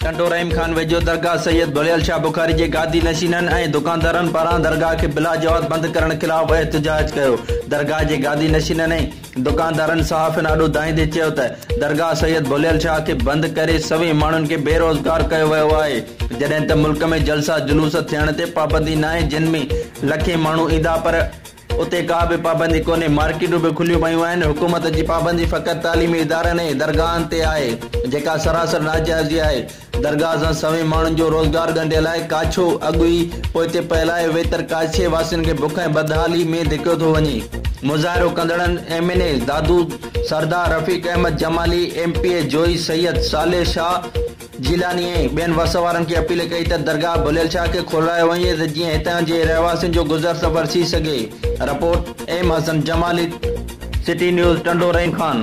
टंडो रहीम खान वेझो दरगाह सैयद बुलियल शाह बुखारी जे गादी नशीनन ऐं दुकानदारनि पारां दरगाह खे बिला जवाब बंद करण खिलाफ़ एहतजाज कयो। दरगाह जे गादी नशीनन ऐं दुकानदारनि सहाफ़िन आॾो दाईंदे चयो त दरगाह सैयद बुलियल शाह खे बंद करे सभई माण्हुनि खे बेरोज़गार कयो वियो आहे, जॾहिं त मुल्क में जलसा जुलूस थियण ते पाबंदी नाहे, जिन में लखे माण्हू ईंदा पर उते का भी पाबंदी कोन्हे। मार्केटूं भी खुलियूं पयूं आहिनि। हुकूमत जी पाबंदी फ़क़ति तालीमी इदारनि ऐं दरगाहनि ते आहे, जेका सरासर नाजाइज़ी आहे। दरगाह सां सभई माण्हुनि जो रोज़गार ॻंढियल आहे। काछो अॻु ई पोइ फैलाए वेतर काछे वासियुनि खे बुख ऐं बदहाली में धिकियो थो वञे। मुज़ाहिरो कंदड़नि MNA दादू सरदार, रफ़ीक अहमद जमाली, MPA जोई सैयद, साले शाह जिलानी ऐं ॿियनि वसवारनि खे अपील कई त दरगाह बुलियल शाह खे खोलायो वञे त जीअं हितां जे रहवासियुनि जो गुज़र सफ़र थी सघे। Report M Hasan Jamali, city news, Tando Rahim Khan.